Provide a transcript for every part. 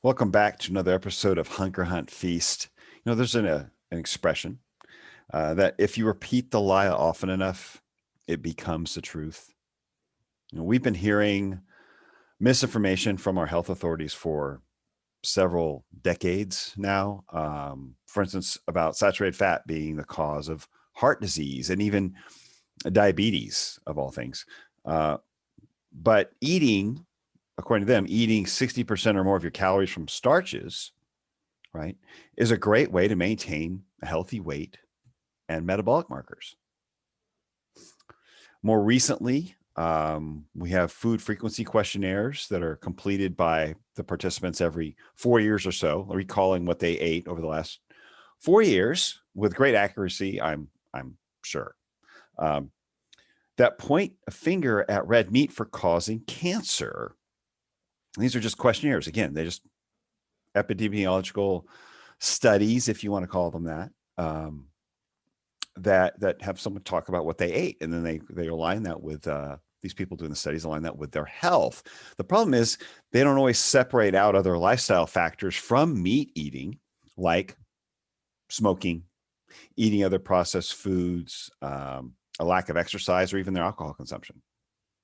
Welcome back to another episode of Hunker Hunt Feast. There's an expression that if you repeat the lie often enough, it becomes the truth. We've been hearing misinformation from our health authorities for several decades now. For instance, about saturated fat being the cause of heart disease and even diabetes, of all things. But according to them, eating 60% or more of your calories from starches, right, is a great way to maintain a healthy weight and metabolic markers. More recently, we have food frequency questionnaires that are completed by the participants every 4 years or so, recalling what they ate over the last 4 years with great accuracy, I'm sure. That point a finger at red meat for causing cancer. These are just questionnaires. Again, they're just epidemiological studies, if you want to call them that, that have someone talk about what they ate, and then they align that with these people doing the studies, align that with their health. The problem is they don't always separate out other lifestyle factors from meat eating, like smoking, eating other processed foods, a lack of exercise, or even their alcohol consumption.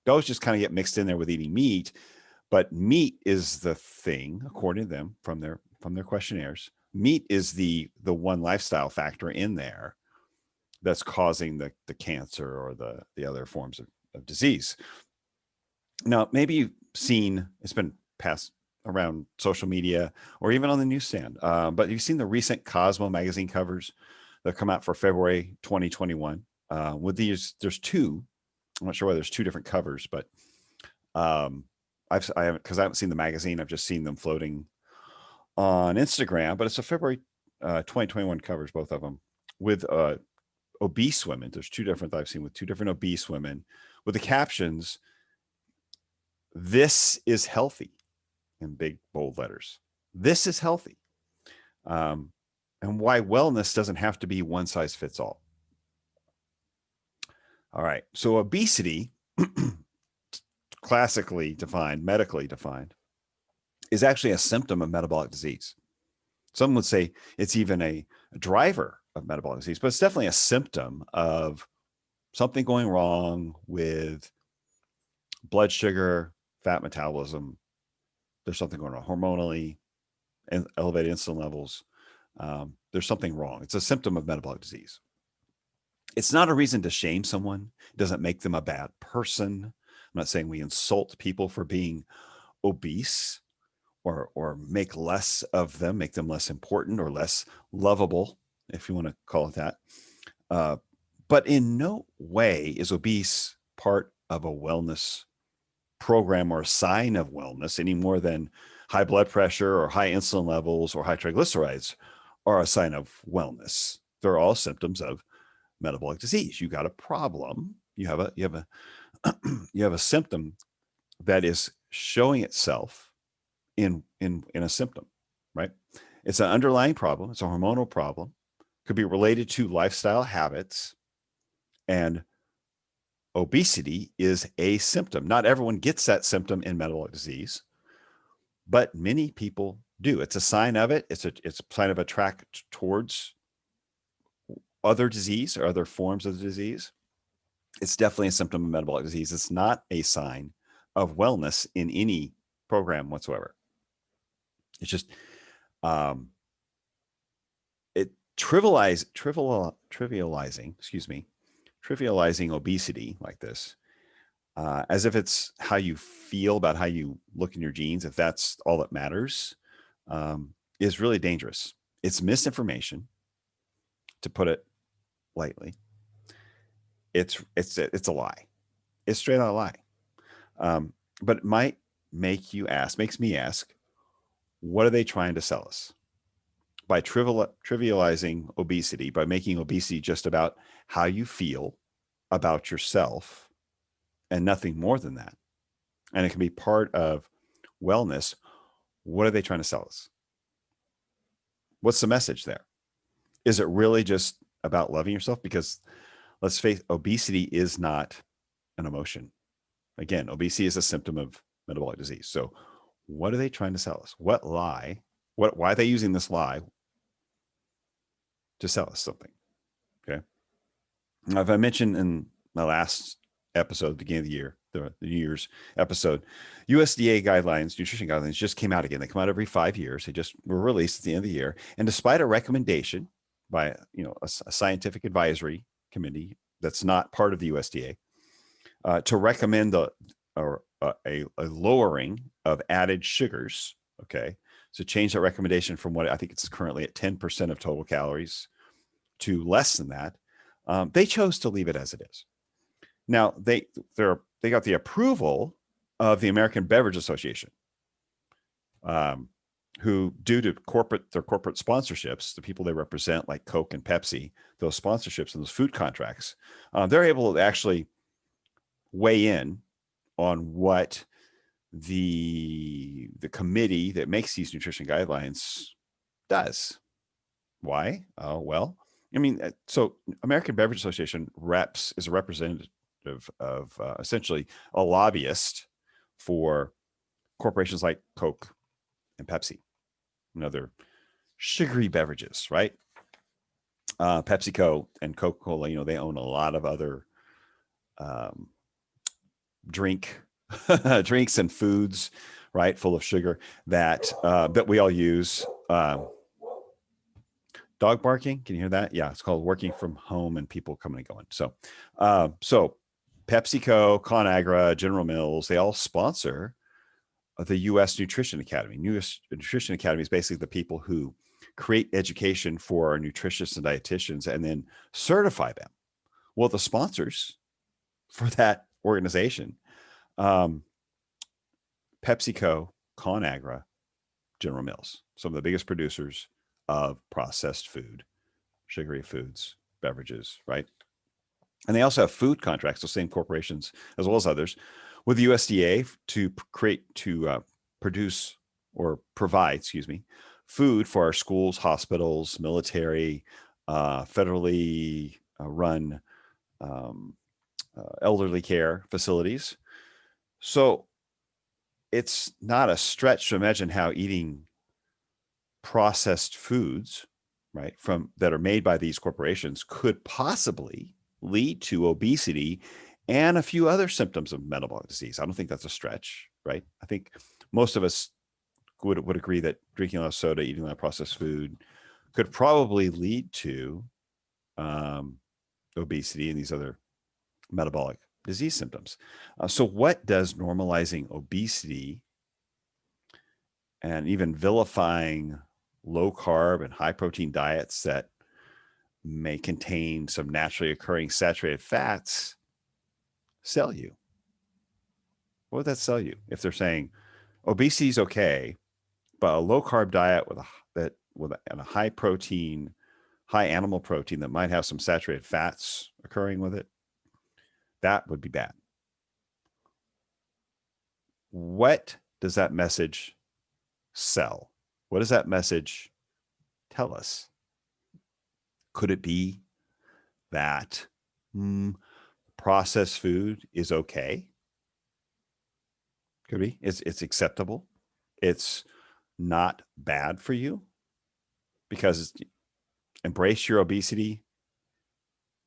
Those just kind of get mixed in there with eating meat. But meat is the thing, according to them, from their questionnaires. Meat is the one lifestyle factor in there that's causing the cancer or the other forms of disease. Now, maybe you've seen, it's been passed around social media or even on the newsstand, but you've seen the recent Cosmo magazine covers that come out for February 2021. With these, there's two. I'm not sure why there's two different covers, but I haven't, because I haven't seen the magazine. I've just seen them floating on Instagram, but it's a February 2021 covers, both of them, with obese women. There's two different that I've seen with two different obese women with the captions, "This is healthy," in big bold letters. This is healthy. And why wellness doesn't have to be one size fits all. All right. So obesity, classically defined, medically defined, is actually a symptom of metabolic disease. Some would say it's even a driver of metabolic disease, but it's definitely a symptom of something going wrong with blood sugar, fat metabolism. There's something going on hormonally and elevated insulin levels. There's something wrong. It's a symptom of metabolic disease. It's not a reason to shame someone. It doesn't make them a bad person. I'm not saying we insult people for being obese or make less of them, make them less important or less lovable, if you want to call it that. But in no way is obese part of a wellness program or a sign of wellness any more than high blood pressure or high insulin levels or high triglycerides are a sign of wellness. They're all symptoms of metabolic disease. You got a problem. You have a symptom that is showing itself in a symptom, right? It's an underlying problem. It's a hormonal problem. Could be related to lifestyle habits, and obesity is a symptom. Not everyone gets that symptom in metabolic disease, but many people do. It's a sign of it. It's a sign of a track towards other disease or other forms of the disease. It's definitely a symptom of metabolic disease. It's not a sign of wellness in any program whatsoever. It's just it trivializing obesity like this, as if it's how you feel about how you look in your genes, if that's all that matters, is really dangerous. It's misinformation, to put it lightly. It's a lie. It's straight out a lie. But it might makes me ask, what are they trying to sell us? By trivializing obesity, by making obesity just about how you feel about yourself and nothing more than that, and it can be part of wellness, what are they trying to sell us? What's the message there? Is it really just about loving yourself? Because let's face it, obesity is not an emotion. Again, obesity is a symptom of metabolic disease. So What are they trying to sell us? What lie? Why are they using this lie to sell us something? Okay. Now, if I mentioned in my last episode, beginning of the year, the New Year's episode, USDA guidelines, nutrition guidelines just came out again. They come out every 5 years. They just were released at the end of the year. And despite a recommendation by, a scientific advisory committee that's not part of the USDA, to recommend a lowering of added sugars. Okay. So change that recommendation from what I think it's currently at 10% of total calories to less than that. They chose to leave it as it is. Now they got the approval of the American Beverage Association, who, due to their corporate sponsorships, the people they represent, like Coke and Pepsi, those sponsorships and those food contracts, they're able to actually weigh in on what the committee that makes these nutrition guidelines does. Why? Oh, well, I mean, so American Beverage Association is a representative of essentially a lobbyist for corporations like Coke and Pepsi and other sugary beverages, right? PepsiCo and Coca-Cola, they own a lot of other drinks and foods, right, full of sugar that we all use. Dog barking, can you hear that? Yeah, it's called working from home and people coming and going. So PepsiCo, ConAgra, General Mills, they all sponsor the U.S. Nutrition Academy. U.S. Nutrition Academy is basically the people who create education for our nutritionists and dietitians and then certify them. Well, the sponsors for that organization, PepsiCo, ConAgra, General Mills, some of the biggest producers of processed food, sugary foods, beverages, right? And they also have food contracts, those same corporations, as well as others, with the USDA to produce or provide, food for our schools, hospitals, military, federally run elderly care facilities. So it's not a stretch to imagine how eating processed foods, right, that are made by these corporations could possibly lead to obesity and a few other symptoms of metabolic disease. I don't think that's a stretch, right? I think most of us would agree that drinking a lot of soda, eating a lot of processed food could probably lead to obesity and these other metabolic disease symptoms. So what does normalizing obesity and even vilifying low carb and high protein diets that may contain some naturally occurring saturated fats sell you? What would that sell you if they're saying obesity is okay, but a low carb diet with a high protein, high animal protein that might have some saturated fats occurring with it, that would be bad? What does that message sell? What does that message tell us? Could it be that processed food is okay? Could be. It's acceptable. It's not bad for you because embrace your obesity,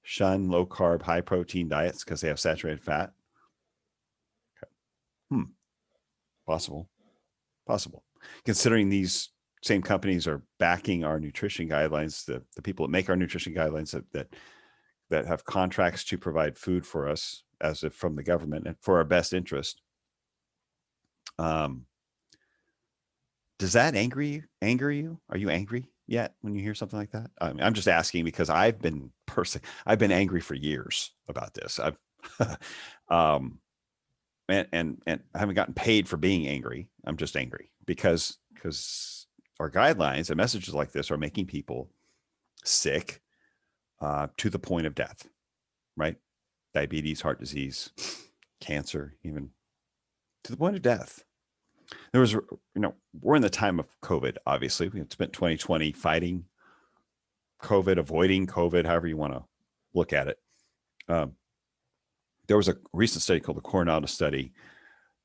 shun low carb, high protein diets because they have saturated fat. Okay. Possible. Considering these same companies are backing our nutrition guidelines, the people that make our nutrition guidelines that have contracts to provide food for us as if from the government and for our best interest. Does that anger you? Are you angry yet when you hear something like that? I'm just asking because I've been angry for years about this. And I haven't gotten paid for being angry. I'm just angry because our guidelines and messages like this are making people sick to the point of death, right? Diabetes, heart disease, cancer, even to the point of death. There was, we're in the time of COVID, obviously. We spent 2020 fighting COVID, avoiding COVID, however you want to look at it. There was a recent study called the Coronado study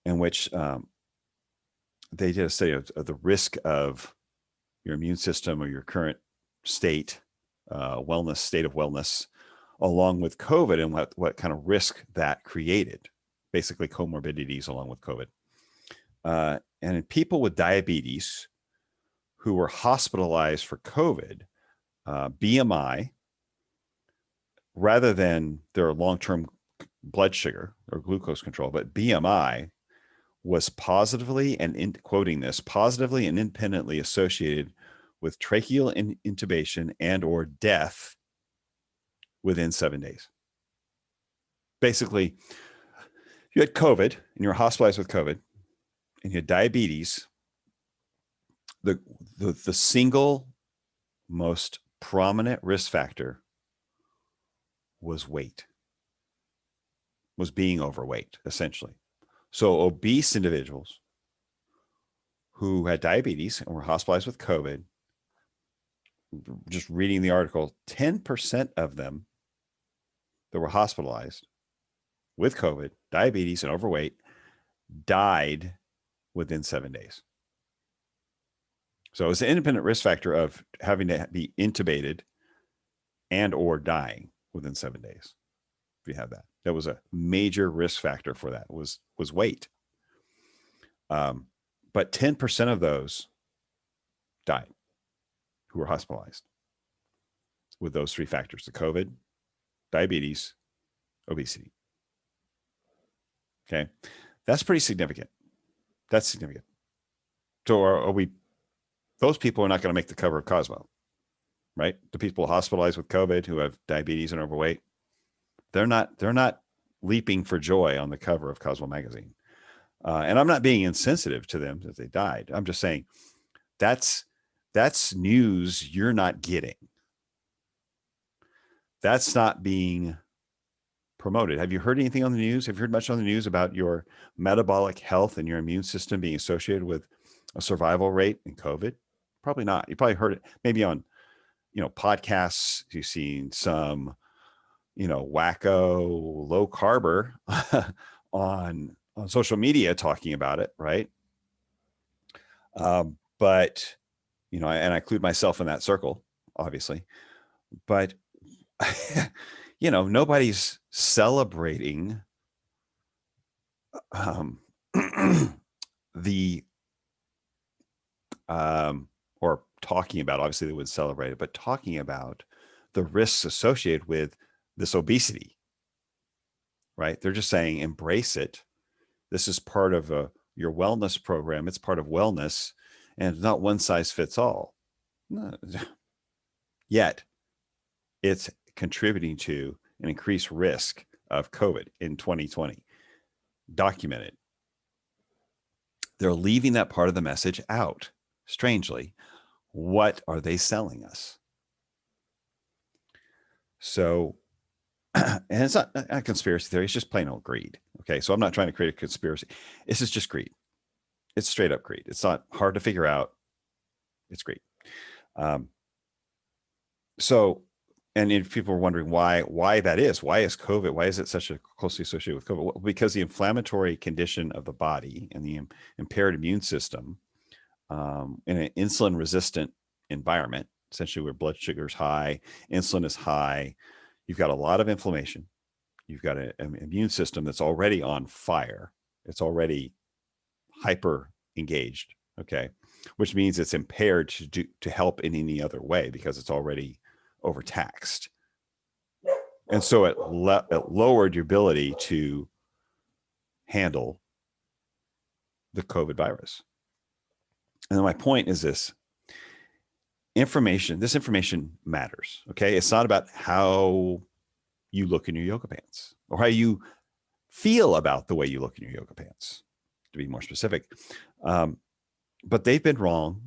in which they did a study of the risk of your immune system or your current state, state of wellness, along with COVID, and what kind of risk that created, basically comorbidities along with COVID. And in people with diabetes who were hospitalized for COVID, BMI, rather than their long-term blood sugar or glucose control, but BMI was positively, and quoting this, positively and independently associated with tracheal intubation and or death within 7 days. Basically, you had COVID and you were hospitalized with COVID and you had diabetes. The single most prominent risk factor was weight, was being overweight, essentially. So obese individuals who had diabetes and were hospitalized with COVID, just reading the article, 10% of them that were hospitalized with COVID, diabetes, and overweight died within 7 days. So it's an independent risk factor of having to be intubated and or dying within 7 days. If you have that, that was a major risk factor for that was weight. But 10% of those died who were hospitalized with those three factors: the COVID, diabetes, obesity. Okay. That's pretty significant. That's significant. So are we, those people are not going to make the cover of Cosmo, right? The people hospitalized with COVID who have diabetes and overweight, they're not leaping for joy on the cover of Cosmo magazine. And I'm not being insensitive to them that they died. I'm just saying that's news you're not getting. That's not being promoted. Have you heard anything on the news? Have you heard much on the news about your metabolic health and your immune system being associated with a survival rate in COVID? Probably not. You probably heard it maybe on, podcasts. You've seen some, wacko low carber on social media talking about it, right? But, and I include myself in that circle, obviously. But, nobody's celebrating the or talking about, obviously they would celebrate it, but talking about the risks associated with this obesity, right? They're just saying, embrace it. This is part of your wellness program. It's part of wellness, and it's not one size fits all. No. Yet it's contributing to an increased risk of COVID in 2020. Documented. They're leaving that part of the message out. Strangely, what are they selling us? So, and it's not a conspiracy theory. It's just plain old greed. Okay. So I'm not trying to create a conspiracy. This is just greed. It's straight up greed. It's not hard to figure out. It's greed. So, and if people are wondering why that is, why is COVID, why is it such a closely associated with COVID? Well, because the inflammatory condition of the body and the impaired immune system in an insulin resistant environment, essentially where blood sugar is high, insulin is high, you've got a lot of inflammation. You've got an immune system that's already on fire. It's already hyper engaged. Okay. Which means it's impaired to help in any other way because it's already overtaxed. And so it lowered your ability to handle the COVID virus. And my point is this information matters. Okay. It's not about how you look in your yoga pants or how you feel about the way you look in your yoga pants, to be more specific. But they've been wrong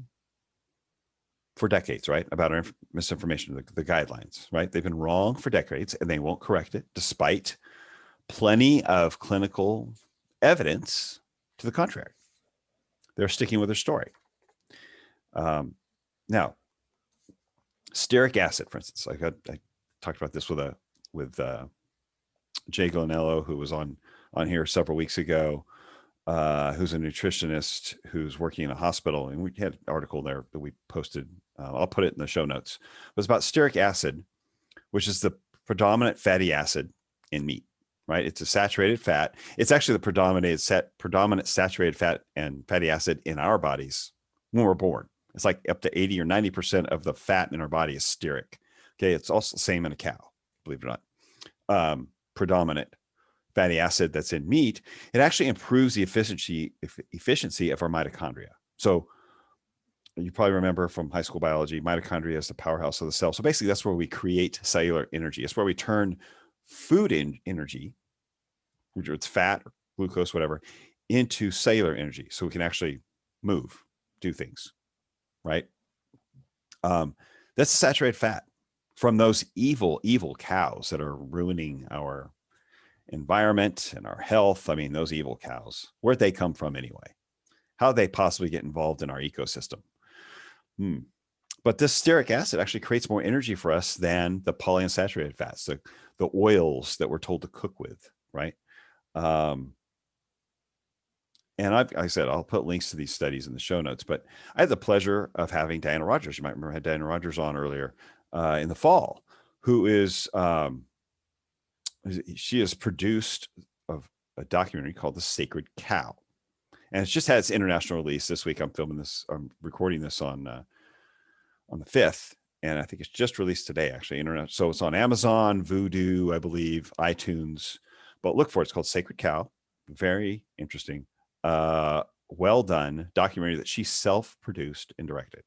for decades, right? About our misinformation, the guidelines, right? They've been wrong for decades and they won't correct it despite plenty of clinical evidence to the contrary. They're sticking with their story. Now, stearic acid, for instance, I talked about this with Jay Glanello, who was on here several weeks ago. who's a nutritionist who's working in a hospital. And we had an article there that we posted. I'll put it in the show notes. It was about stearic acid, which is the predominant fatty acid in meat, right? It's a saturated fat. It's actually the predominant saturated fat and fatty acid in our bodies when we're born. It's like up to 80 or 90% of the fat in our body is stearic. Okay. It's also the same in a cow, believe it or not. Predominant fatty acid that's in meat, it actually improves the efficiency of our mitochondria. So you probably remember from high school biology, mitochondria is the powerhouse of the cell. So basically that's where we create cellular energy. It's where we turn food energy, whether it's fat or glucose, whatever, into cellular energy. So we can actually move, do things, right? That's saturated fat from those evil cows that are ruining our environment and our health. I mean, those evil cows, where'd they come from anyway? How they possibly get involved in our ecosystem? But this stearic acid actually creates more energy for us than the polyunsaturated fats, the oils that we're told to cook with, right? And I said, I'll put links to these studies in the show notes, but I had the pleasure of having Diana Rogers. You might remember I had Diana Rogers on earlier in the fall, who is, she has produced a documentary called The Sacred Cow. And it's just had its international release this week. I'm recording this on the 5th. And I think it's just released today, actually. Internet. So it's on Amazon, Vudu, I believe, iTunes. But look for it. It's called Sacred Cow. Very interesting. Well done documentary that she self-produced and directed.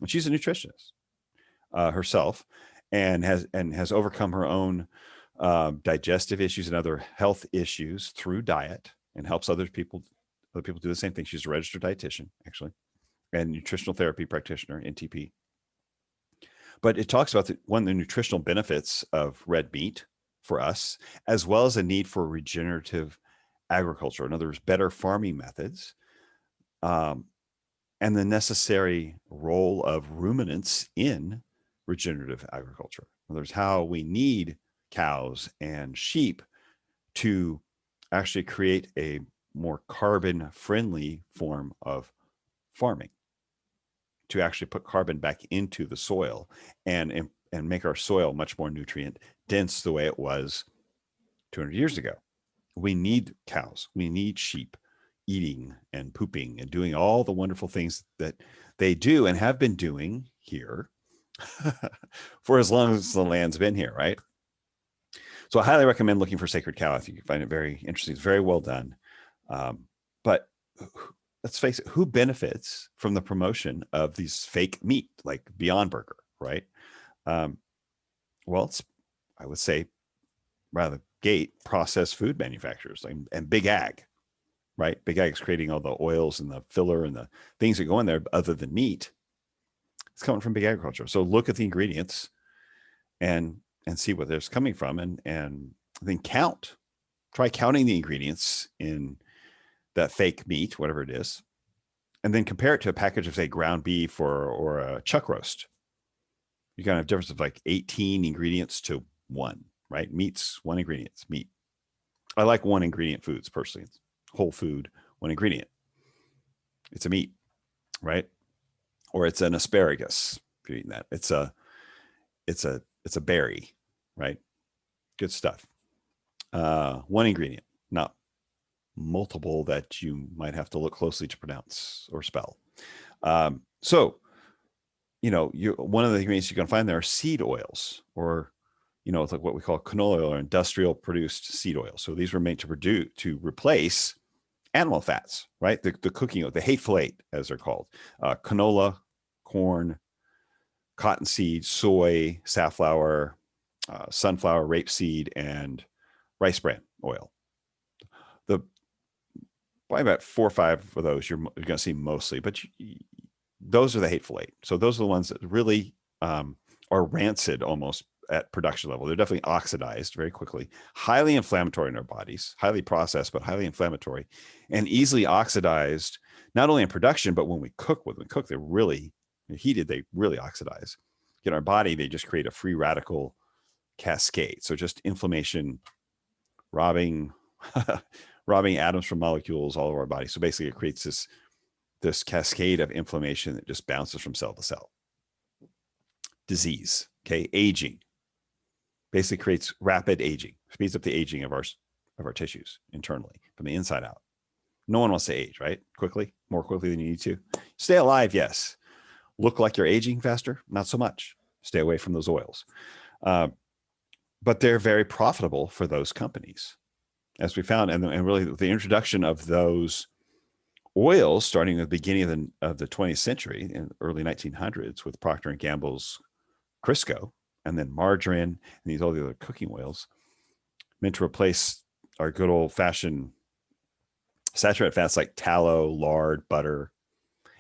And she's a nutritionist herself, and has overcome her own digestive issues and other health issues through diet, and helps other people do the same thing. She's a registered dietitian, actually, and nutritional therapy practitioner, NTP. But it talks about the nutritional benefits of red meat for us, as well as a need for regenerative agriculture. In other words, better farming methods, and the necessary role of ruminants in regenerative agriculture. In other words, how we need cows and sheep to actually create a more carbon-friendly form of farming, to actually put carbon back into the soil and make our soil much more nutrient dense the way it was 200 years ago. We need cows. We need sheep eating and pooping and doing all the wonderful things that they do and have been doing here for as long as the land's been here, right? So I highly recommend looking for Sacred Cow. I think you find it very interesting. It's very well done. But let's face it, who benefits from the promotion of these fake meat like Beyond Burger, right? Well, it's, I would say, rather gate processed food manufacturers and big ag, right? Big ag is creating all the oils and the filler and the things that go in there other than meat. It's coming from big agriculture. So look at the ingredients and see what there's coming from, and then try counting the ingredients in that fake meat, whatever it is, and then compare it to a package of, say, ground beef or a chuck roast. You're going to have a difference of like 18 ingredients to 1, right? Meat's 1 ingredient. It's meat. I like 1 ingredient foods personally. It's whole food, 1 ingredient. It's a meat, right? Or it's an asparagus. If you're eating that, it's a berry, right? Good stuff. 1 ingredient, not multiple that you might have to look closely to pronounce or spell. So, one of the ingredients you're going to find there are seed oils, or, it's like what we call canola oil or industrial produced seed oil. So these were made to replace animal fats, right? The cooking oil, the hateful eight, as they're called, canola, corn, cottonseed, soy, safflower, sunflower, rapeseed, and rice bran oil. Probably about 4 or 5 of those you're going to see mostly, but those are the hateful eight. So those are the ones that really are rancid almost at production level. They're definitely oxidized very quickly, highly inflammatory in our bodies, highly processed, but highly inflammatory, and easily oxidized, not only in production, but when we cook. They're really heated, they really oxidize. In our body, they just create a free radical cascade. So just inflammation robbing robbing atoms from molecules all over our body. So basically it creates this cascade of inflammation that just bounces from cell to cell. Disease, okay, aging, basically creates rapid aging, speeds up the aging of our tissues internally from the inside out. No one wants to age, right? More quickly than you need to. Stay alive, yes. Look like you're aging faster, not so much. Stay away from those oils. But they're very profitable for those companies, as we found. And really the introduction of those oils starting at the beginning of the 20th century in early 1900s with Procter & Gamble's Crisco, and then margarine and all the other cooking oils, meant to replace our good old fashioned saturated fats like tallow, lard, butter,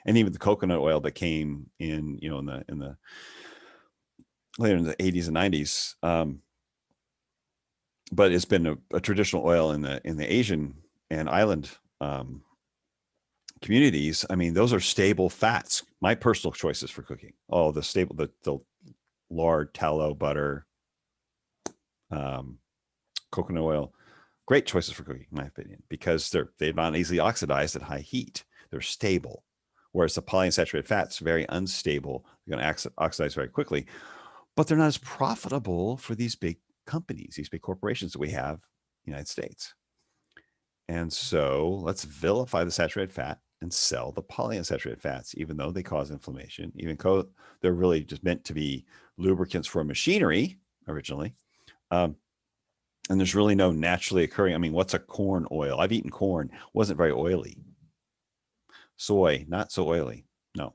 and even the coconut oil that came in, in the later in the 80s and 90s. But it's been a traditional oil in the Asian and island communities. I mean, those are stable fats. My personal choices for cooking. Oh, the stable, the lard, tallow, butter, coconut oil, great choices for cooking, in my opinion, because they're not easily oxidized at high heat. They're stable. Whereas the polyunsaturated fats, very unstable, they're going to oxidize very quickly, but they're not as profitable for these big companies, these big corporations that we have in the United States. And so let's vilify the saturated fat and sell the polyunsaturated fats, even though they cause inflammation, even though they're really just meant to be lubricants for machinery originally. And there's really no naturally occurring. I mean, what's a corn oil? I've eaten corn, wasn't very oily. Soy, not so oily. No,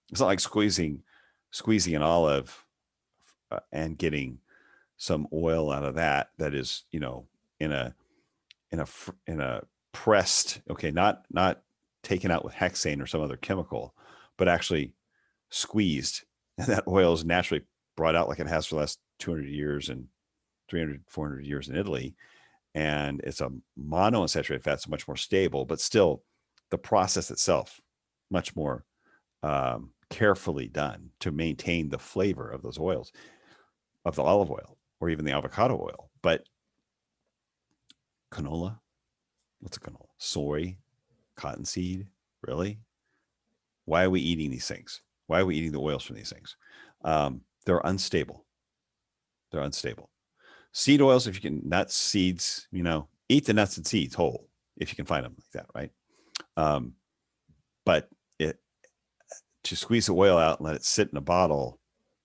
it's not like squeezing an olive and getting some oil out of that is, in a pressed, okay, not taken out with hexane or some other chemical, but actually squeezed, and that oil is naturally brought out like it has for the last 200 years and 300, 400 years in Italy. And it's a monounsaturated fat, so much more stable, but still the process itself much more carefully done to maintain the flavor of those oils, of the olive oil or even the avocado oil. But canola, what's a canola? Soy, cottonseed, really? Why are we eating these things? Why are we eating the oils from these things? They're unstable. They're unstable. Seed oils, if you can, nuts, seeds, eat the nuts and seeds whole if you can find them like that, right? But to squeeze the oil out and let it sit in a bottle,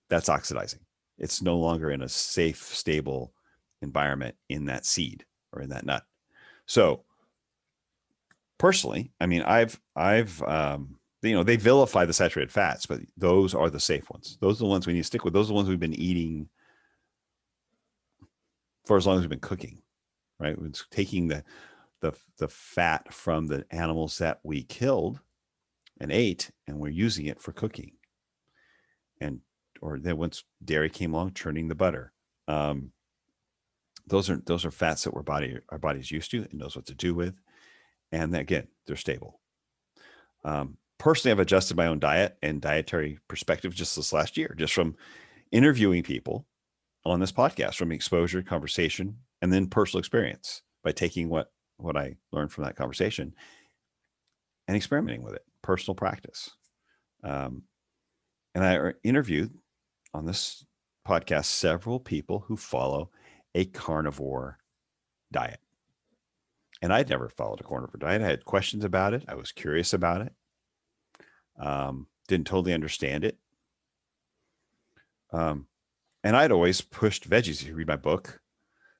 that's oxidizing. It's no longer in a safe, stable environment in that seed or in that nut. So personally, I mean, they vilify the saturated fats, but those are the safe ones. Those are the ones we need to stick with. Those are the ones we've been eating for as long as we've been cooking, right? It's taking the fat from the animals that we killed and ate, and we're using it for cooking. Or then once dairy came along, churning the butter. Those are fats that our body's used to and knows what to do with. And again, they're stable. Personally, I've adjusted my own diet and dietary perspective just this last year, just from interviewing people on this podcast, from exposure, conversation, and then personal experience, by taking what I learned from that conversation and experimenting with it, personal practice. And I interviewed on this podcast several people who follow a carnivore diet. And I'd never followed a carnivore diet. I had questions about it. I was curious about it. Didn't totally understand it. And I'd always pushed veggies. If you read my book,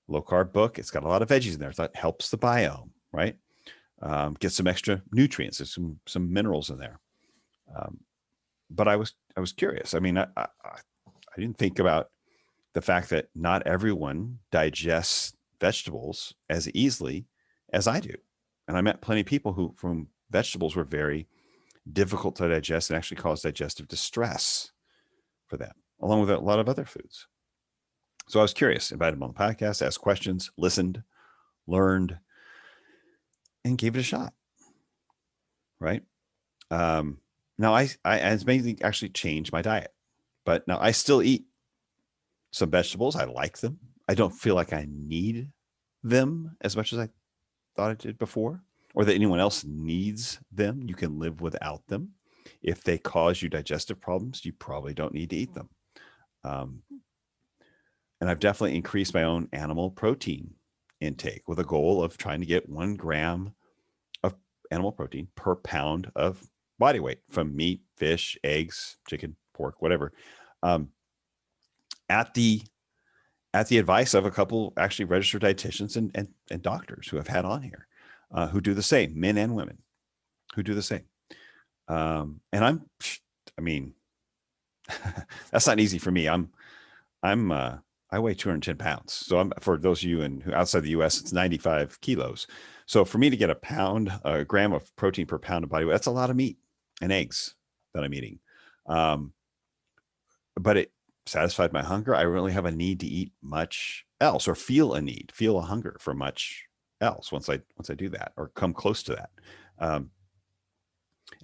low carb book, it's got a lot of veggies in there. So that helps the biome, right? Get some extra nutrients. There's some minerals in there. But I was curious. I mean, I didn't think about the fact that not everyone digests vegetables as easily as I do. And I met plenty of people who from vegetables were very difficult to digest and actually caused digestive distress for them, along with a lot of other foods. So I was curious, invited them on the podcast, asked questions, listened, learned, and gave it a shot. Right. Now I mainly actually changed my diet, but now I still eat some vegetables. I like them. I don't feel like I need them as much as I thought I did before, or that anyone else needs them. You can live without them. If they cause you digestive problems, you probably don't need to eat them. And I've definitely increased my own animal protein intake with a goal of trying to get 1 gram of animal protein per pound of body weight from meat, fish, eggs, chicken, pork, whatever. At the advice of a couple actually registered dietitians and doctors who have had on here, who do the same, men and women who do the same. And I mean, that's not easy for me. I weigh 210 pounds. So for those of you who outside the US, it's 95 kilos. So for me to get a gram of protein per pound of body weight, that's a lot of meat and eggs that I'm eating. But it satisfied my hunger. I really have a need to eat much else, or feel a hunger for much else once I do that, or come close to that. And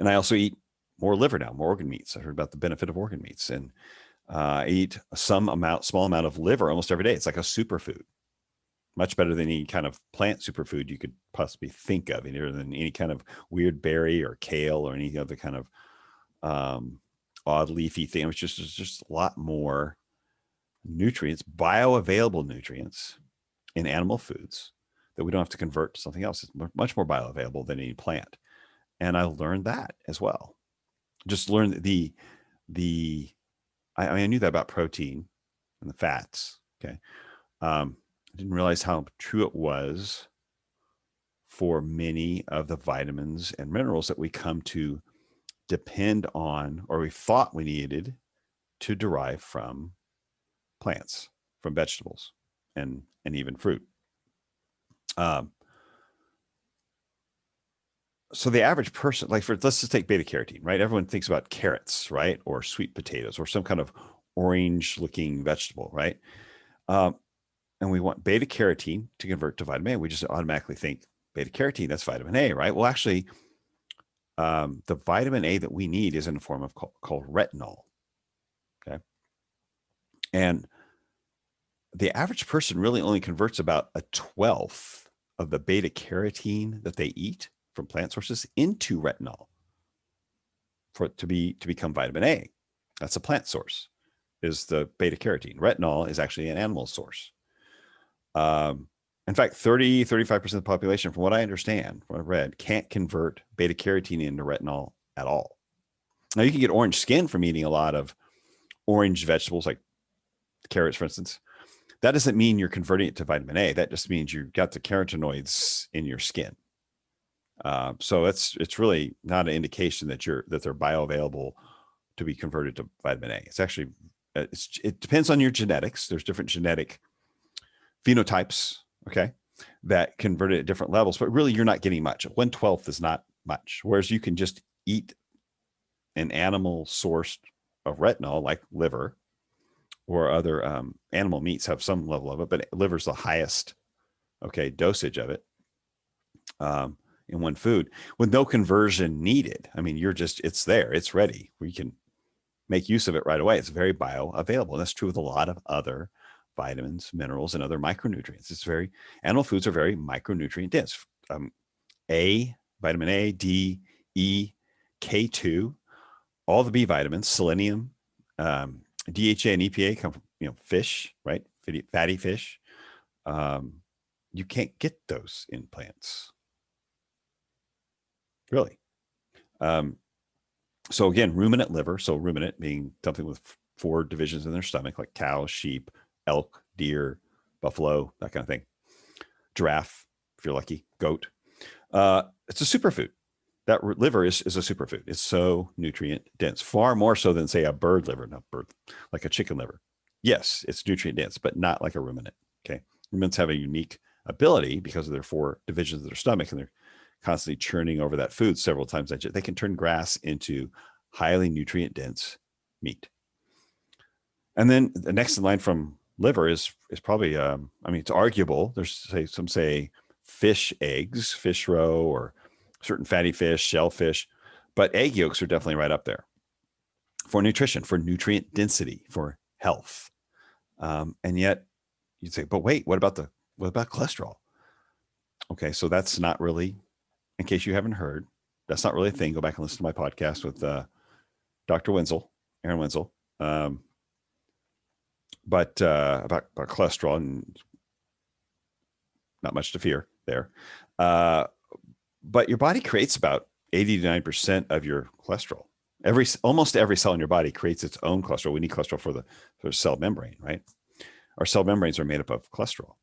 I also eat more liver now, more organ meats. I heard about the benefit of organ meats, and I eat small amount of liver almost every day. It's like a superfood, much better than any kind of plant superfood you could possibly think of, either than any kind of weird berry or kale or any other kind of odd leafy thing, which is just a lot more nutrients, bioavailable nutrients in animal foods that we don't have to convert to something else. It's much more bioavailable than any plant. And I learned that as well. Just learned I knew that about protein and the fats. Okay. I didn't realize how true it was for many of the vitamins and minerals that we come to depend on, or we thought we needed to derive from plants, from vegetables, and even fruit. So the average person, let's just take beta carotene, right? Everyone thinks about carrots, right? Or sweet potatoes, or some kind of orange looking vegetable, right? And we want beta carotene to convert to vitamin A. We just automatically think beta carotene, that's vitamin A, right? Well, actually, the vitamin A that we need is in a form of called retinol. Okay. And the average person really only converts about 1/12 of the beta carotene that they eat from plant sources into retinol for it to become vitamin A. That's a plant source, is the beta carotene. Retinol is actually an animal source. In fact, 35% of the population, from what I understand, from what I've read, can't convert beta carotene into retinol at all. Now, you can get orange skin from eating a lot of orange vegetables, like carrots, for instance. That doesn't mean you're converting it to vitamin A. That just means you've got the carotenoids in your skin. So it's really not an indication that they're bioavailable to be converted to vitamin A. It's actually, it depends on your genetics. There's different genetic phenotypes, okay, that convert it at different levels, but really you're not getting much. 1/12 is not much. Whereas you can just eat an animal source of retinol, like liver, or other animal meats have some level of it, but liver's the highest, okay, dosage of it in one food with no conversion needed. I mean, it's there, it's ready. We can make use of it right away. It's very bioavailable. And that's true with a lot of other vitamins, minerals, and other micronutrients. Animal foods are very micronutrient dense. Vitamin A, D, E, K2, all the B vitamins, selenium, DHA and EPA come from fish, right? Fatty fish. You can't get those in plants, really. So again, ruminant liver. So ruminant being something with 4 divisions in their stomach, like cows, sheep, elk, deer, buffalo, that kind of thing. Giraffe, if you're lucky, goat. It's a superfood. That liver is a superfood. It's so nutrient dense, far more so than, say, a bird liver, like a chicken liver. Yes, it's nutrient dense, but not like a ruminant. Okay. Ruminants have a unique ability because of their 4 divisions of their stomach, and they're constantly churning over that food several times a day. They can turn grass into highly nutrient dense meat. And then the next in line from liver is probably, it's arguable. There's some say fish eggs, fish roe, or certain fatty fish, shellfish, but egg yolks are definitely right up there for nutrition, for nutrient density, for health. And yet you'd say, but wait, what about cholesterol? Okay, so that's not really, in case you haven't heard, that's not really a thing. Go back and listen to my podcast with Dr. Wenzel, Aaron Wenzel, but about cholesterol, and not much to fear there. But your body creates about 80 to 90% of your cholesterol. Almost every cell in your body creates its own cholesterol. We need cholesterol for the cell membrane, right? Our cell membranes are made up of cholesterol.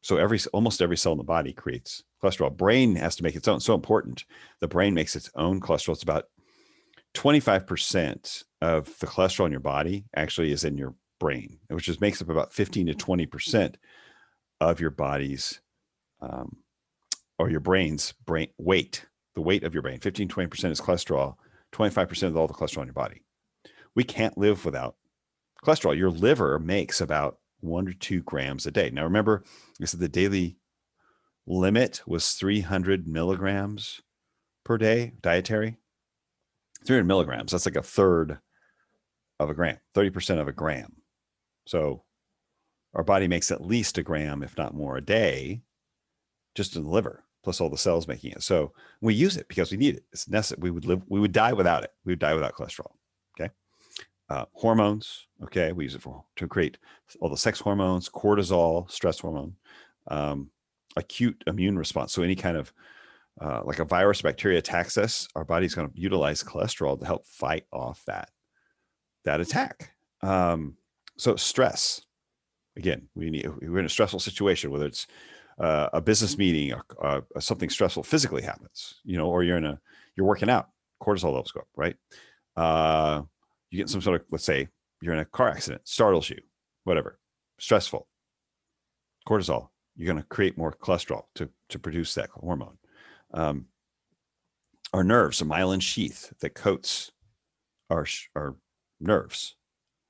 So almost every cell in the body creates cholesterol. Brain has to make its own. So important. The brain makes its own cholesterol. It's about 25% of the cholesterol in your body actually is in your brain, which makes up about 15 to 20% of your body's or your brain's weight, the weight of your brain. 15, 20% is cholesterol, 25% of all the cholesterol in your body. We can't live without cholesterol. Your liver makes about 1 to 2 grams a day. Now, remember, I said the daily limit was 300 milligrams per day, dietary. 300 milligrams, that's like a third of a gram, 30% of a gram. So our body makes at least a gram, if not more, a day, just in the liver, plus all the cells making it. So we use it because we need it. It's necessary. We would die without it. We would die without cholesterol. Okay. Hormones. Okay. We use it to create all the sex hormones, cortisol, stress hormone, acute immune response. So any kind of like a virus, bacteria attacks us, our body's going to utilize cholesterol to help fight off that attack. So stress. Again, we're in a stressful situation, whether it's a business meeting, or something stressful physically happens, or you're working out, cortisol levels go up, right? You get some sort of, let's say you're in a car accident, startles you, whatever, stressful, cortisol, you're going to create more cholesterol to produce that hormone. Our nerves, a myelin sheath that coats our nerves,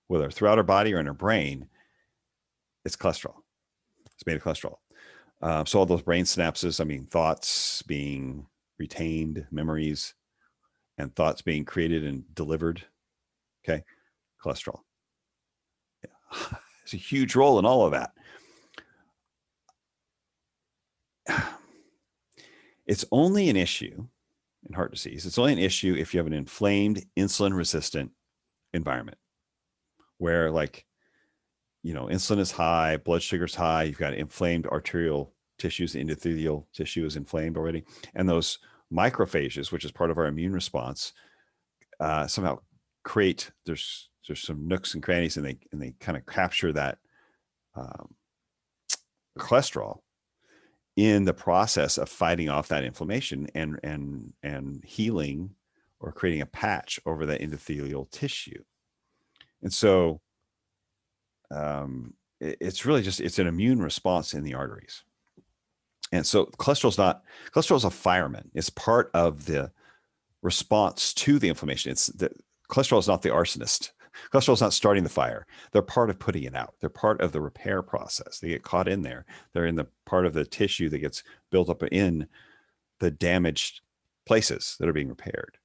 whether throughout our body or in our brain, it's cholesterol. It's made of cholesterol. So all those brain synapses, thoughts being retained, memories, and thoughts being created and delivered. Okay. Cholesterol. Yeah. It's a huge role in all of that. It's only an issue in heart disease. It's only an issue if you have an inflamed, insulin resistant environment where, like, insulin is high, blood sugar is high, you've got inflamed arterial tissues, endothelial tissue is inflamed already. And those macrophages, which is part of our immune response, somehow create, there's some nooks and crannies, and they kind of capture that cholesterol in the process of fighting off that inflammation and healing or creating a patch over that endothelial tissue. And so it's really it's an immune response in the arteries. And so cholesterol is a fireman. It's part of the response to the inflammation. Cholesterol is not the arsonist. Cholesterol is not starting the fire. They're part of putting it out. They're part of the repair process. They get caught in there. They're in the part of the tissue that gets built up in the damaged places that are being repaired.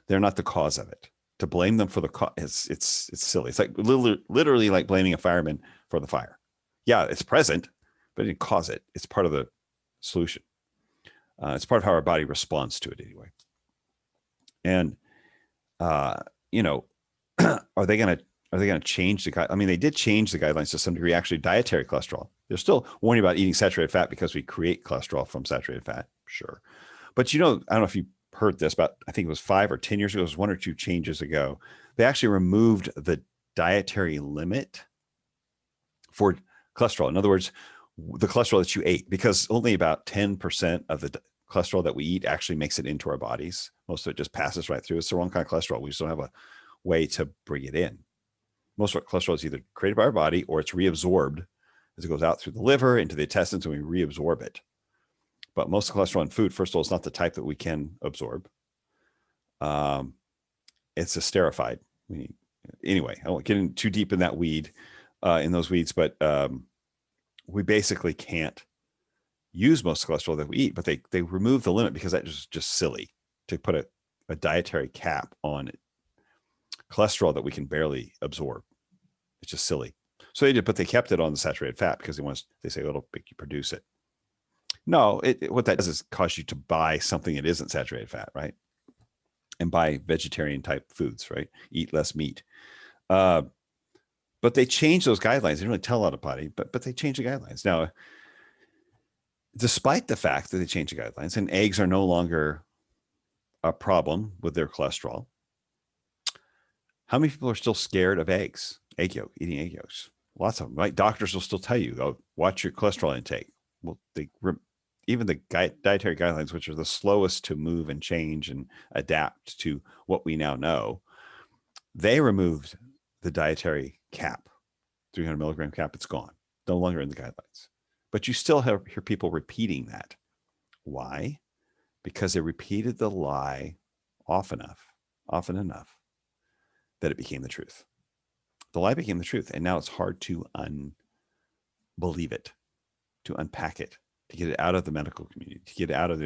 They're not the cause of it. To blame them for the cause, it's silly. It's like literally like blaming a fireman for the fire. Yeah, it's present, but it didn't cause it. It's part of the solution. It's part of how our body responds to it anyway. And are they going to change the guide? They did change the guidelines to some degree, actually, dietary cholesterol. They're still warning about eating saturated fat because we create cholesterol from saturated fat. Sure. But I don't know if you heard this, but I think it was 5 or 10 years ago, it was 1 or 2 changes ago. They actually removed the dietary limit for cholesterol. In other words, the cholesterol that you ate, because only about 10% of the cholesterol that we eat actually makes it into our bodies. Most of it just passes right through. It's the wrong kind of cholesterol. We just don't have a way to bring it in. Most of our cholesterol is either created by our body or it's reabsorbed as it goes out through the liver into the intestines, and we reabsorb it. But most of the cholesterol in food, first of all, is not the type that we can absorb. It's esterified. Anyway, I won't get in too deep in that in those weeds, but we basically can't use most of the cholesterol that we eat, but they remove the limit because that is just silly to put a dietary cap on cholesterol that we can barely absorb. It's just silly. So they did, but they kept it on the saturated fat because they say it'll make you produce it. No, what that does is cause you to buy something that isn't saturated fat, right? And buy vegetarian type foods, right? Eat less meat. But they changed those guidelines. They didn't really tell anybody, but they changed the guidelines. Now, despite the fact that they changed the guidelines and eggs are no longer a problem with their cholesterol, how many people are still scared of eggs, eating egg yolks? Lots of them, right? Doctors will still tell you, oh, watch your cholesterol intake. Well, even the dietary guidelines, which are the slowest to move and change and adapt to what we now know, they removed the dietary cap, 300 milligram cap. It's gone, no longer in the guidelines. But you still hear people repeating that. Why? Because they repeated the lie often enough that it became the truth. The lie became the truth, and now it's hard to unbelieve it, to unpack it, to get it out of the medical community, to get it out of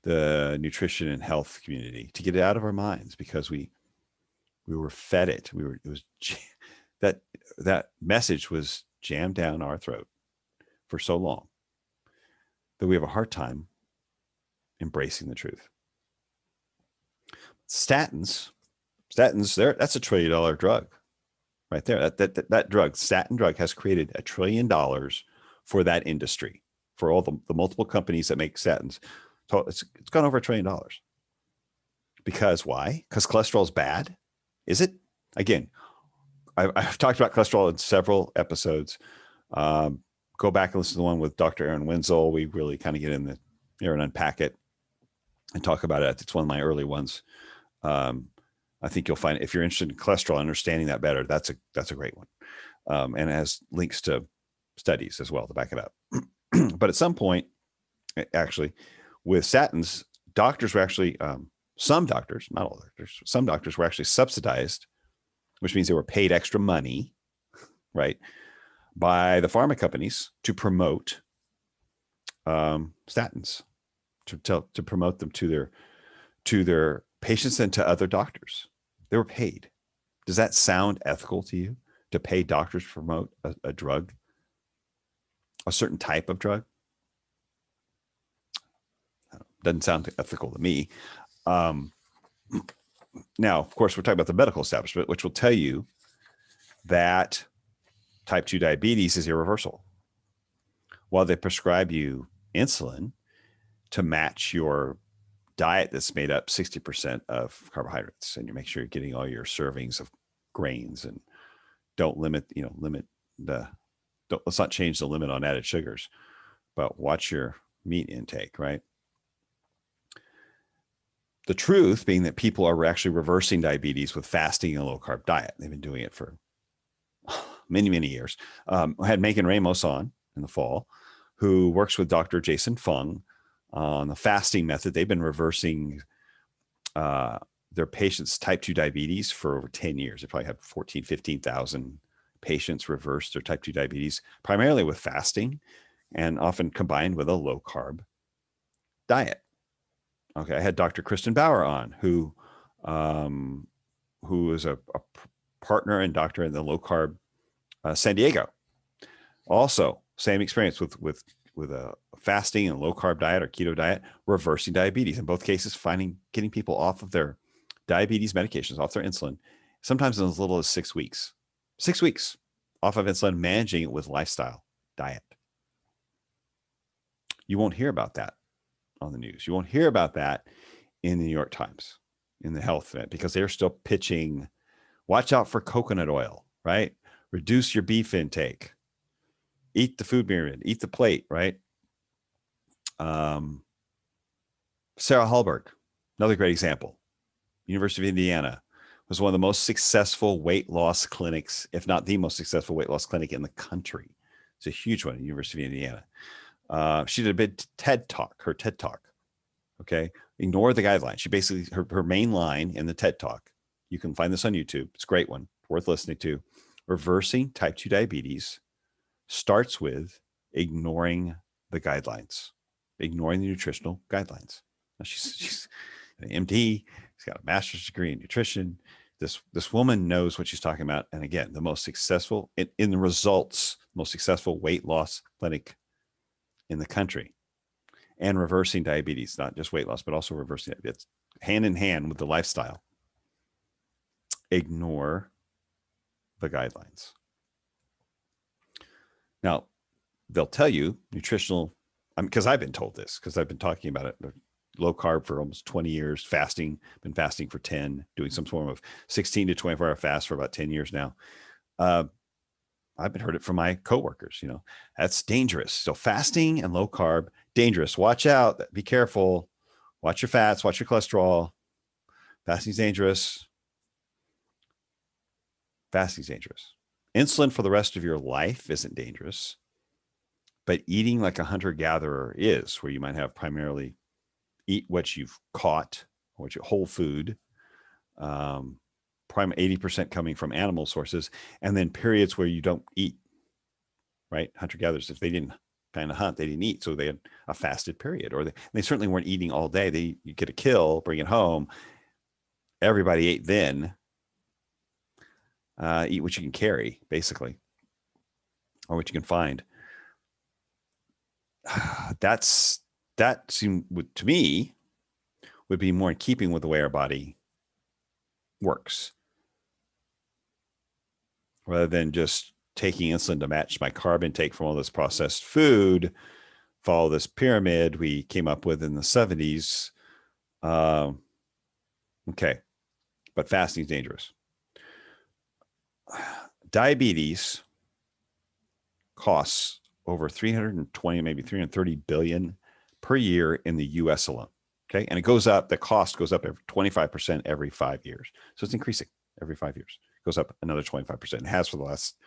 the nutrition and health community, to get it out of our minds, because we were fed it. That message was jammed down our throat for so long that we have a hard time embracing the truth. Statins, that's $1 trillion drug right there. That drug, statin drug, has created $1 trillion for that industry, for all the multiple companies that make statins. So it's gone over $1 trillion. Because why? Because cholesterol is bad? Is it? Again, I've talked about cholesterol in several episodes. Go back and listen to the one with Dr. Aaron Wenzel. We really kind of get in there and unpack it and talk about it. It's one of my early ones. I think you'll find, if you're interested in cholesterol, understanding that better, that's a great one. And it has links to studies as well to back it up. But at some point, actually, with statins, doctors were actually, some doctors, not all doctors, some doctors were actually subsidized, which means they were paid extra money, right, by the pharma companies to promote statins, to promote them to their patients and to other doctors. They were paid. Does that sound ethical to you, to pay doctors to promote a drug, a certain type of drug? Doesn't sound ethical to me. Now, of course, we're talking about the medical establishment, which will tell you that type 2 diabetes is irreversible. While they prescribe you insulin to match your diet that's made up 60% of carbohydrates, and you make sure you're getting all your servings of grains, and let's not change the limit on added sugars, but watch your meat intake, right? The truth being that people are actually reversing diabetes with fasting and a low carb diet. They've been doing it for many, many years. I had Megan Ramos on in the fall, who works with Dr. Jason Fung on the fasting method. They've been reversing their patients' type 2 diabetes for over 10 years. They probably have 14, 15,000 patients reverse their type 2 diabetes, primarily with fasting and often combined with a low carb diet. Okay, I had Dr. Kristen Bauer on, who is a partner and doctor in the low carb San Diego. Also, same experience with a fasting and low carb diet or keto diet, reversing diabetes. In both cases, getting people off of their diabetes medications, off their insulin, sometimes in as little as 6 weeks. 6 weeks off of insulin, managing it with lifestyle diet. You won't hear about that on the news. You won't hear about that in the New York Times, in the health event, because they're still pitching, watch out for coconut oil, right? Reduce your beef intake. Eat the food pyramid, eat the plate, right? Sarah Hallberg, another great example. University of Indiana was one of the most successful weight loss clinics, if not the most successful weight loss clinic in the country. It's a huge one at University of Indiana. She did a big TED Talk, her TED Talk. Okay. Ignore the guidelines. She basically, her main line in the TED Talk, you can find this on YouTube. It's a great one, worth listening to. Reversing type 2 diabetes starts with ignoring the guidelines, ignoring the nutritional guidelines. Now she's an MD. She's got a master's degree in nutrition. This woman knows what she's talking about. And again, the most successful in the results, most successful weight loss clinic in the country. and reversing diabetes, not just weight loss, but also reversing it. It's hand in hand with the lifestyle. Ignore the guidelines. Now, they'll tell you nutritional, because I've been told this, because I've been talking about it, low carb for almost 20 years, fasting, been fasting for 10, doing some form of 16 to 24-hour fast for about 10 years now. I've been heard it from my coworkers, that's dangerous. So fasting and low carb, dangerous. Watch out. Be careful. Watch your fats, watch your cholesterol. Fasting's dangerous. Fasting's dangerous. Insulin for the rest of your life isn't dangerous, but eating like a hunter-gatherer is, where you might have primarily eat what you've caught, what you whole food, 80% coming from animal sources, and then periods where you don't eat, right? Hunter-gatherers, if they didn't kind of hunt, they didn't eat, so they had a fasted period, or they certainly weren't eating all day. You get a kill, bring it home. Everybody ate then. Eat what you can carry, basically, or what you can find. That seemed, to me, would be more in keeping with the way our body works, rather than just taking insulin to match my carb intake from all this processed food, follow this pyramid we came up with in the 70s. Okay, but fasting is dangerous. Diabetes costs over 320, maybe 330 billion per year in the US alone. Okay. And it goes up, the cost goes up 25% every 5 years. So it's increasing every 5 years. It goes up another 25%. It has for the last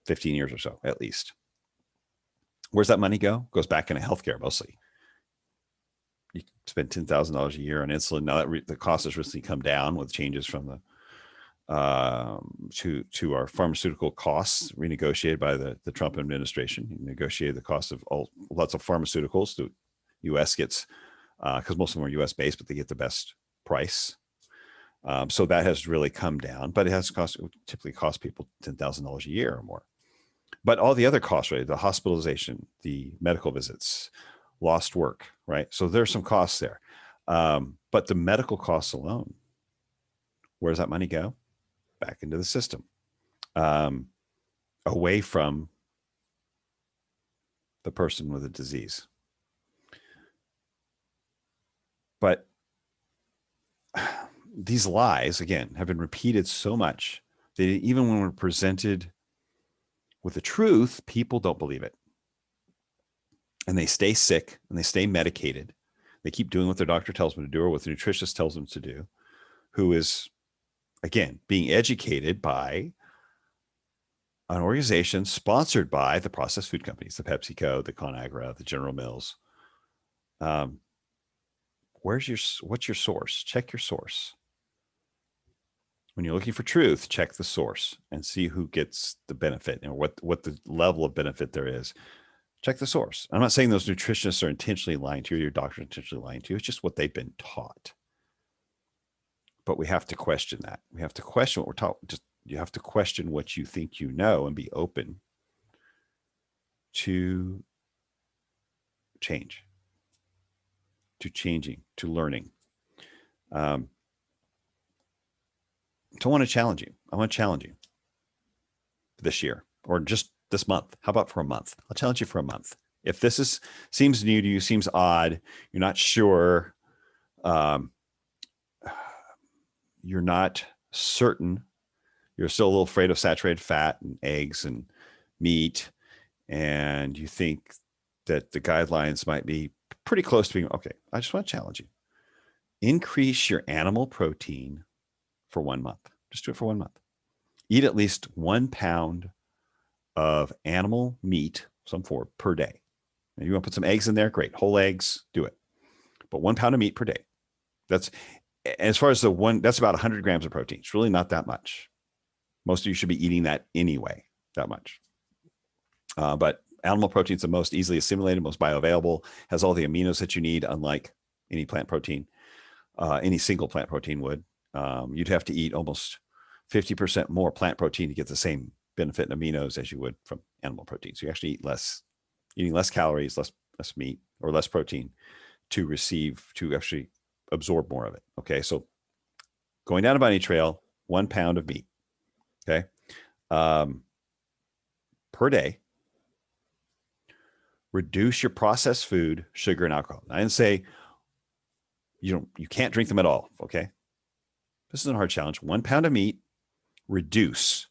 15 years or so, at least. Where's that money go? It goes back into healthcare mostly. You spend $10,000 a year on insulin. Now that the cost has recently come down with changes from the to our pharmaceutical costs renegotiated by the Trump administration. He negotiated the cost of lots of pharmaceuticals. The U.S. gets, because most of them are U.S. based, but they get the best price. So that has really come down, but it typically cost people $10,000 a year or more. But all the other costs, right? The hospitalization, the medical visits, lost work, right? So there's some costs there. But the medical costs alone, where does that money go? Back into the system, away from the person with the disease. But these lies, again, have been repeated so much that even when we're presented with the truth, people don't believe it. And they stay sick and they stay medicated. They keep doing what their doctor tells them to do or what the nutritionist tells them to do, who is, again, being educated by an organization sponsored by the processed food companies, the PepsiCo, the ConAgra, the General Mills. What's your source? Check your source. When you're looking for truth, check the source and see who gets the benefit and what the level of benefit there is. Check the source. I'm not saying those nutritionists are intentionally lying to you, or your doctor intentionally lying to you. It's just what they've been taught. But we have to question that. We have to question what we're taught. You have to question what you think you know and be open to change, to changing, to learning. So I want to challenge you. I want to challenge you this year, or just this month. How about for a month? I'll challenge you for a month. If this seems new to you, seems odd, you're not sure, you're not certain, you're still a little afraid of saturated fat and eggs and meat, and you think that the guidelines might be pretty close to being okay, I just want to challenge you. Increase your animal protein for 1 month. Just do it for 1 month. Eat at least 1 pound of animal meat, some form, per day. And you want to put some eggs in there? Great. Whole eggs, do it. But 1 pound of meat per day. That's, as far as that's about 100 grams of protein. It's really not that much. Most of you should be eating that anyway, that much. But animal protein is the most easily assimilated, most bioavailable, has all the aminos that you need, unlike any plant protein, any single plant protein would. You'd have to eat almost 50% more plant protein to get the same benefit in aminos as you would from animal protein. So you actually eat eating less calories, less meat, or less protein to actually absorb more of it. Okay. So going down a bunny trail, 1 pound of meat. Okay. Per day. Reduce your processed food, sugar, and alcohol. I didn't say you can't drink them at all. Okay. This isn't a hard challenge. 1 pound of meat, reduce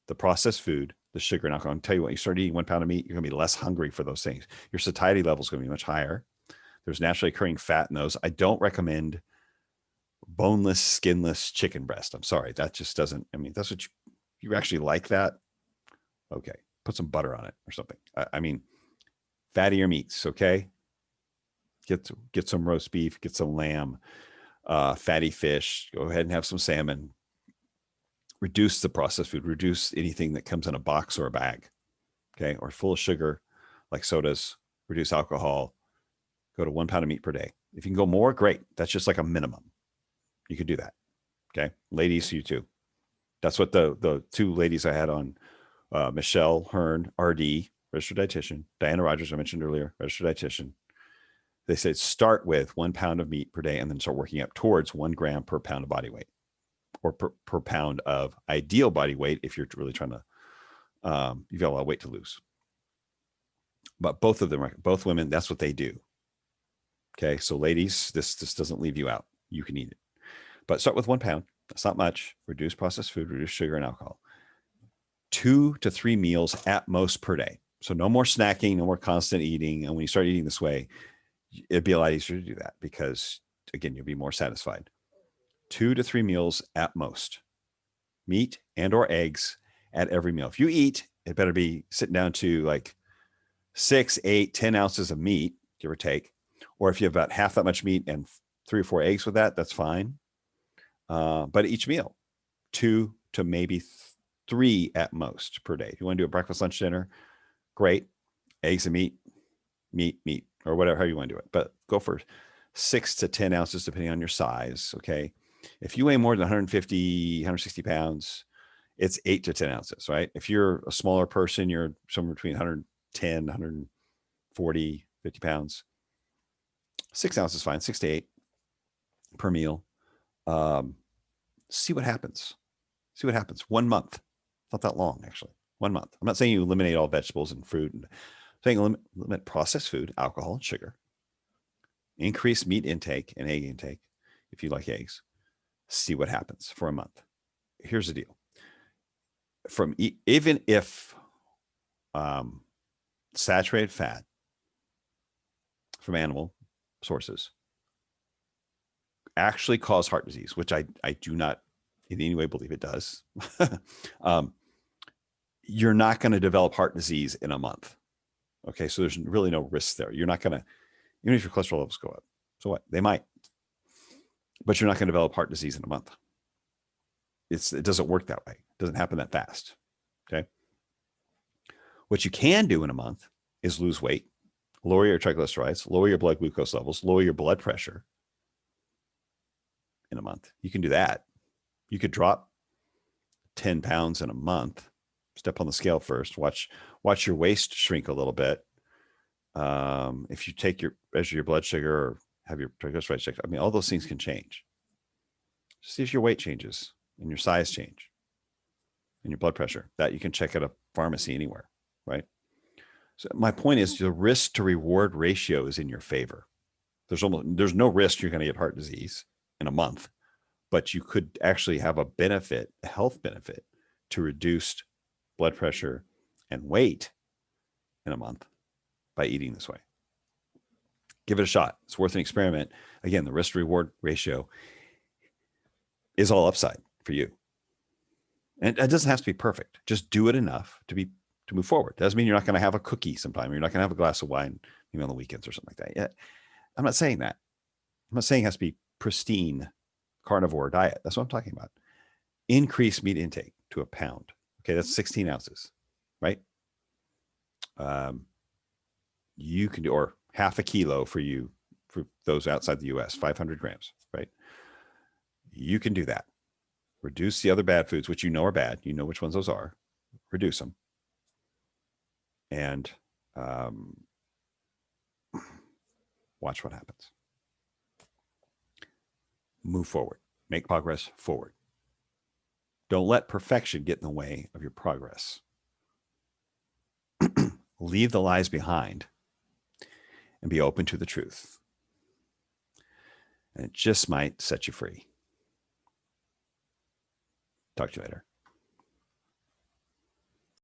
the processed food, the sugar, and alcohol. I'll tell you what, you start eating 1 pound of meat, you're going to be less hungry for those things. Your satiety level is going to be much higher. There's naturally occurring fat in those. I don't recommend boneless, skinless chicken breast. I'm sorry. That just doesn't, I mean, that's what you actually like that. Okay. Put some butter on it or something. I mean, fattier meats. Okay. Get some roast beef, get some lamb, fatty fish, go ahead and have some salmon. Reduce the processed food, reduce anything that comes in a box or a bag. Okay. Or full of sugar, like sodas, reduce alcohol, go to 1 pound of meat per day. If you can go more, great. That's just like a minimum. You could do that. Okay. Ladies, you too. That's what the two ladies I had on, Michelle Hearn, RD, registered dietitian, Diana Rogers, I mentioned earlier, registered dietitian. They said start with 1 pound of meat per day and then start working up towards 1 gram per pound of body weight, or per pound of ideal body weight if you're really trying to, you've got a lot of weight to lose. But both of them, both women, that's what they do. Okay. So ladies, this doesn't leave you out. You can eat it. But start with 1 pound. That's not much. Reduce processed food, reduce sugar and alcohol. 2 to 3 meals at most per day. So no more snacking, no more constant eating. And when you start eating this way, it'd be a lot easier to do that because, again, you'll be more satisfied. 2 to 3 meals at most. Meat and or eggs at every meal. If you eat, it better be sitting down to like 6, 8, 10 ounces of meat, give or take. Or if you have about half that much meat and 3 or 4 eggs with that, that's fine. But each meal, 2 to maybe 3 at most per day. If you want to do a breakfast, lunch, dinner, great. Eggs and meat, or whatever, how you want to do it. But go for 6 to 10 ounces, depending on your size. Okay. If you weigh more than 150, 160 pounds, it's 8 to 10 ounces, right? If you're a smaller person, you're somewhere between 110, 140, 50 pounds. 6 ounces is fine, 6 to 8 per meal. See what happens. 1 month. Not that long, actually. 1 month. I'm not saying you eliminate all vegetables and fruit. I'm saying limit processed food, alcohol, and sugar. Increase meat intake and egg intake if you like eggs. See what happens for a month. Here's the deal. Even if saturated fat from animal sources actually cause heart disease, which I do not in any way believe it does, you're not going to develop heart disease in a month. Okay. So there's really no risk there. You're not going to, even if your cholesterol levels go up. So what? They might, but you're not going to develop heart disease in a month. It doesn't work that way. It doesn't happen that fast. Okay. What you can do in a month is lose weight, lower your triglycerides, lower your blood glucose levels, lower your blood pressure in a month. You can do that. You could drop 10 pounds in a month. Step on the scale first. Watch your waist shrink a little bit. If you measure your blood sugar or have your triglycerides checked, I mean, all those things can change. See if your weight changes and your size change and your blood pressure. That you can check at a pharmacy anywhere, right? So my point is the risk to reward ratio is in your favor. There's no risk you're going to get heart disease in a month, but you could actually have a health benefit to reduced blood pressure and weight in a month by eating this way. Give it a shot. It's worth an experiment. Again, the risk reward ratio is all upside for you. And it doesn't have to be perfect. Just do it enough to move forward. Doesn't mean you're not going to have a cookie sometime. You're not going to have a glass of wine, maybe on the weekends or something like that. Yeah, I'm not saying that. I'm not saying it has to be pristine carnivore diet. That's what I'm talking about. Increase meat intake to a pound. Okay, that's 16 ounces, right? You can do, or half a kilo for those outside the US, 500 grams, right? You can do that. Reduce the other bad foods, which you know are bad. You know which ones those are. Reduce them. And Watch what happens. Move forward. Make progress forward. Don't let perfection get in the way of your progress. Leave the lies behind and be open to the truth. And it just might set you free. Talk to you later.